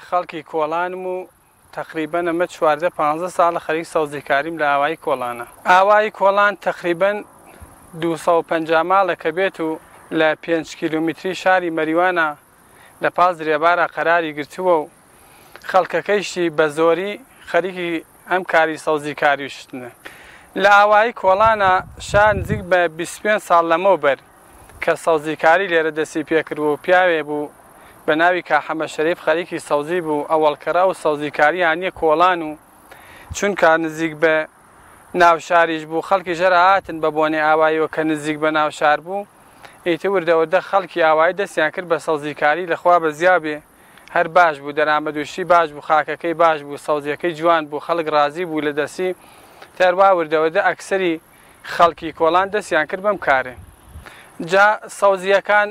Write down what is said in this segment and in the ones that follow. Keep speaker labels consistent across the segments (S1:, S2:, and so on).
S1: خەڵکی کۆڵانم و تقریبەن ئەمە 14-15 ساڵە خەریک سەوزیکاریم لە ئاوایی کۆڵانە. ئاوایی کۆڵان تقریبەن 250 ماڵە کە بێت و لە 5 کیلومتری شاری مەریوانە لە پاس درێبارە قەراری گرتووە و خەڵکەکەیشی بە زۆری خەریکی ئەم کاری سەوزیکاریشتنە. لە ئاوایی کۆڵانە شار نزیک بە 25 ساڵ لەمەوبەر کە سەوزیکاری لێرە دەستی پێکرد و پیاوێ بوو بە ناوی کاحەمە شەریف خەریکی سەوزی بوو ئەوەڵکەرا و سەوزیکاری هانیە کۆڵان و چونکە نزیک بە ناوشاریش بوو خەڵکی ژەرە هاتن بە بۆنێ ئاواییەوە کە نزیک بە ناوشار بوو ئیتر وردەوردە خەڵکی ئاوایی دەستیان کرد بە سەوزیکاری لەخوا بە زیابێ هەر باش بوو دەرامەدوشی باش بوو خاکەکەی باش بوو سەوزیەکەی جوان بوو خەڵک ڕازی بوو لە دەستی تەروا وردەوردە ئەکسەری خەڵکی کۆڵان دەستیان کرد بەم کارێ. جا سەوزیەکان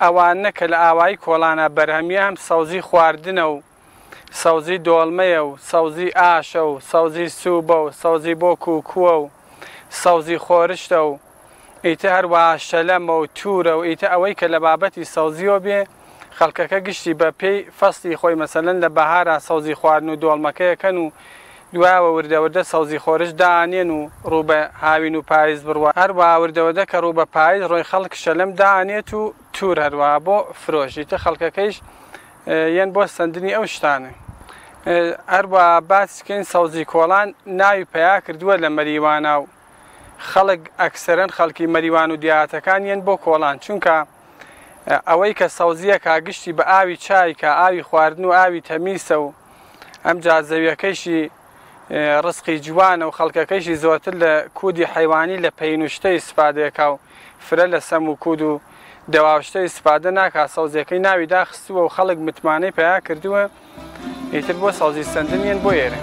S1: ئەوانە کە لە ئاوایی کۆڵانە بەرهەمیە هەم سەوزی خواردنە و سەوزی دۆڵمەیە و سەوزی ئاشە و سەوزی سووبە و سەوزی بۆ کووکووە و سەوزی خۆرشتە و ئیتە هەروە شەلەمە و تورە و ئیتە ئەوەی کە لە بابەتی سەوزیۆ بێ خەڵکەکە گشتی بە پێی فەسلی خۆی مەسەلەن لە بەهارە سەوزی خواردن و دۆڵمەکەیەکەن و دوایەوە وردەوردە سەوزی خۆرش دانێن و ڕوو بە هاوین و پاییز بڕوە هەروە وردەوردە کە ڕوو بە پاییز ڕۆی خەڵک شەلەم دانێت و تور هەروە بۆ فرۆشیتە خەڵکەکەیش یەن بۆ سندنی ئەو شتانە. هەروە باسکەین سەوزی کۆڵان ناوی پیا کردووە لە مەریوانە و خەڵک ئەکسەرەن خەڵکی مەریوان و دیاتەکان یەن بۆ کۆڵان چونکە ئەوەی کە سەوزیە کاگشتی بە ئاوی چای کە ئاوی خواردن و ئاوی تەمیسە و ئەم جازەویەکەیشی ڕسقی جوانە و خەڵکەکەیشی زۆرتر لە کودی حیوانی لە پەینوشتەی سپادەکە و فرە لە سەم و کود و دەواوشتەی سپادە ناکات سەوزیەکەی ناوی داخستووە و خەڵک متمانەی پیا کردووە ئیتر بۆ سەوزی سندنیان بۆ ئێرە.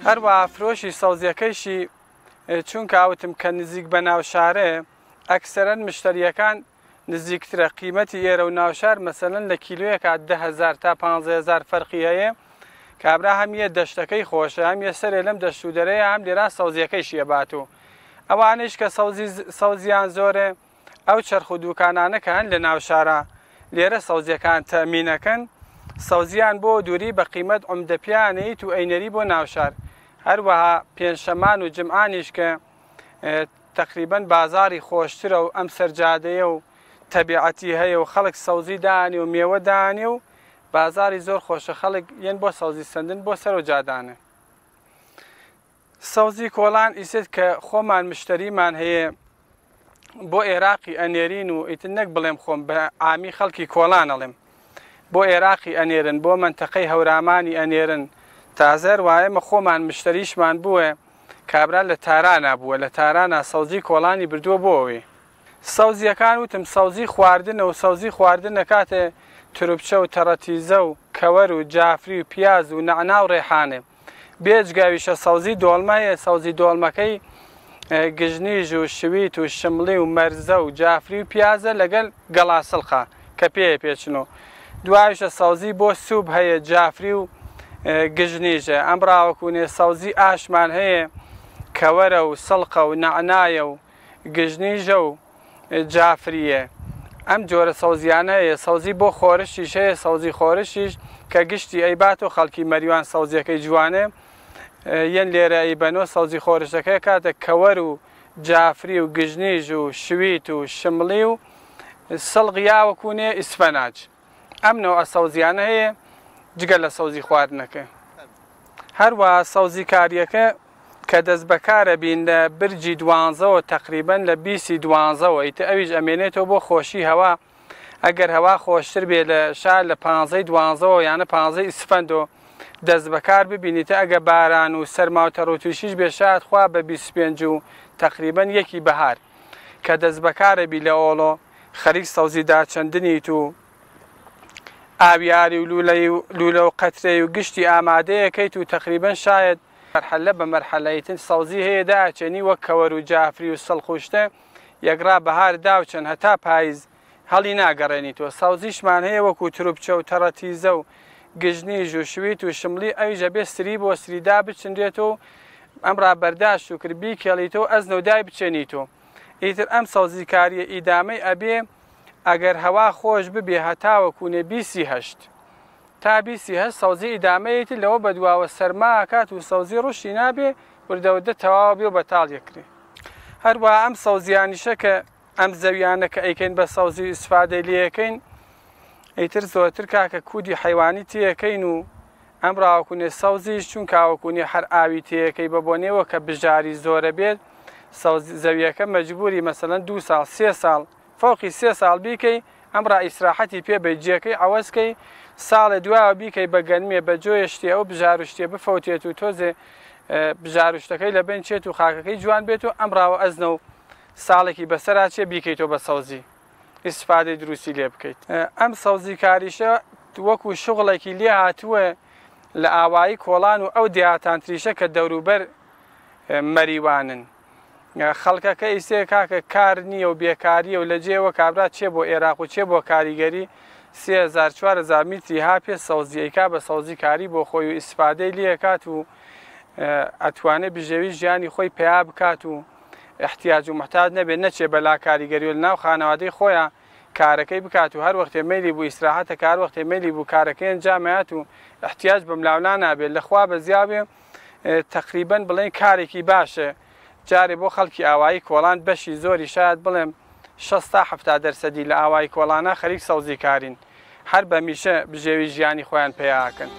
S1: هەروە فرۆشی سەوزیەکەیشی چونکە ئاوتم کە نزیک بە ناوشارەیە ئەکسەرەن مشتریەکان نزیکترە قیمەتی ئێرە و ناوشار مەسەلەن لە کیلویەکە 10,000 تا 15,000 فەرقی هەیە کابرا هەمیە دەشتەکەی خۆشە هەمیە سەرێ لەم دەشت و دەرەیە هەم لێرا سەوزیەکەیشی هەبات و ئەوانش کە سەوزیان زۆرە ئەو چەرخ و دوکانانە کە هەن لە ناوشارە لێرە سەوزیەکان تەمینەکەن سەوزیان بۆ دووری بە قیمەت عومدەپیانەیت و ئەینەری بۆ ناوشار. هەروەها پێنجشەمان و جمعانیش کە تقریبەن بازاری خۆشترە و ئەم سەرجادەیە و تەبیعەتی هەیە و خەڵک سەوزی دانی و مێوە دانی و بازاری زۆر خۆشە خەڵک یەن بۆ سەوزی سندن بۆ سەر و جادانە. سەوزی کۆڵان ئیسێت کە خۆمان مشتریمان هەیە بۆ عێراقی ئەنێرین و ئیتر نەک بڵێم خۆم بە عامی خەڵکی کۆڵان ئەڵێم بۆ عێراقی ئەنێرن بۆ مەنتەقەی هەورامانی ئەنێرن تازەر وایەمە خۆمان مشتریشمان بووە کابرا لە تارانە بووە لە تارانە سەوزی کۆڵانی بردووە بۆەوەی. سەوزیەکان وتم سەوزی خواردنە و سەوزی خواردن نەکاتێ تروبچە و تەڕەتیزە و کەوەر و جافری و پیاز و نەعنا و ڕێحانێ بێجگاویشە سەوزی دۆڵمەیە سەوزی دۆڵمەکەی گژنیژ و شویت و شمڵی و مەرزە و جافری و پیازە لەگەڵ گەڵاسڵخە کە پێ پێچنەوە دوایشە سەوزی بۆ سووب هەیە جافری و گژنیژە ئەم ڕاوەکوونێ سەوزی ئاشمان هەیە کەوەرە و سڵقە و نەعنایە و گژنیژە و جافریە ئەم جۆرە سەوزیانە هەیە سەوزی بۆ خۆرشیش هەیە سەوزی خۆرشیش کە گشتی ئەیبات و خەڵکی مەریوان سەوزیەکەی جوانێ یەن لێرە ئەیبەنۆ سەوزی خۆرشەکەی کاتە کەوەر و جافری و گژنیژ و شویت و شمڵی و سڵغیاوەکوونێ ئیسفەناج ئەم نەوە سەوزیانە هەیە جگە لە سەوزی خواردنەکە. هەروە سەوزی کاریەکە کە دەست بەکارە بین لە برجی 12ەوە تقریبەن لە 20-12ەوە ئیتە ئەویش ئەمێنێتەوە بۆ خۆشی هەوا ئەگەر هەوا خۆشتر بێ لە شار لە 15-12ەوە یانە 15 ئیسفەندۆ دەست بەکار ببینیتە ئەگە باران و سەرما و تەڕوتوشیش بێ شاد خوا بە 25 و تقریبەن یەکی بەهار کە دەست بەکارە بی لە ئۆڵۆ خەریک سەوزی داچەندنیت و ئاویاری و لولە و قەترەی و گشتی ئامادەیەکەیت و تقریبەن شاید مەرحەلە بە مەرحەلەیتن سەوزی هەیە داچێنی وەک کەوەر و جافری و سەڵخوشتە یەکرا بەهار داوچەند هەتا پاییز هەڵی ناگەڕێنیتەوە. ساوزیشمان هەیە وەکو تروپچە و تەڕەتیزە و گژنیژ و شویت و شملی ئەویژە بێ سری بۆ سریدا بچندێتەوە ئەم ڕابەرداشت و کردبی کێڵیتەوە ئەزنە و دای بچێنیتەوە. ئیتر ئەم سەوزیکاریە ئیدامەی ئەبێ ئەگەر هەوا خۆش ببێ هەتاوەکوونێ 28 تا 28 سەوزی ئیدامەیەتی لەوە بەدواوە سەرما کات و سەوزی ڕوشی نابێ وردەودە تەواوە بێ و بەتاڵ یەکرێ. هەروە ئەم سەوزیانیشە کە ئەم زەویانە کە ئەیکەین بە سەوزی ئیسفادەی لێەکەین ئیتر زۆرتر کاکە کودی حیوانی تێەکەین و ئەم ڕاوکوونێ سەوزیش چون کاوەکوونێ هەر ئاوی تێەکەی بەبۆنێەوە کە بژاری زۆرە بێت زەویەکە مەجبوری مەسەلەن 2 ساڵ 3 ساڵ فوقی 3 ساڵ بیکەی ئەم ڕائیسراحەتی پێ بەجێەکەی ئەوەسکەی ساڵە دوایە بیکەی بە گەنمێ بە جۆیە شتێ ئەو بژاروشتێ بفەوتێت و تۆزێ بژاروشتەکەی لە بین چێت و خاکەکەی جوان بێت و ئەم ڕاوە ئەزنە و ساڵێکی بەسەراچێ بیکەیتەوە بە سەوزی ئیسفادەی دروستی لێ بکەیت. ئەم سەوزی کاریشە وەکو شغڵێکی لێ هاتووە لە ئاوایی کۆڵان و ئەو دیاتانتریشە کە دەوروبەر مەریوانن. خەڵکەکە ئیسێ کاکە کار نییە و بێکاریە و لە جێوە کابرا چێ بۆ عێراق و چێ بۆ کاریگەری 3400 میتری ها پێ سەوزیەکە بە سەوزی کاری بۆ خۆی و ئیسفادەی لێکات و ئەتوانێت بژێوی ژیانی خۆی پیا بکات و احتیاج و محتاج نەبێت نەچێ بەلا کاریگەری و ناو خانەوادەی خۆیان کارەکەی بکات و هەر وەختێ مەیلی بوو ئیسراحەتە کار وەختێ مەیلی بوو کارەکەی ئەنجامات و احتیاج بە ملاولا نابێت لەخوا بەزیابێ تقریبەن بڵێن کارێکی باشە. جارێ بۆ خەڵکی ئاوایی کۆڵان بەشی زۆری شاید بڵێم 60-70% لە ئاوایی کۆڵانە خەریک سەوزی کارین هەر بە میشە بژێوی ژیانی خۆیان پێیاکەن.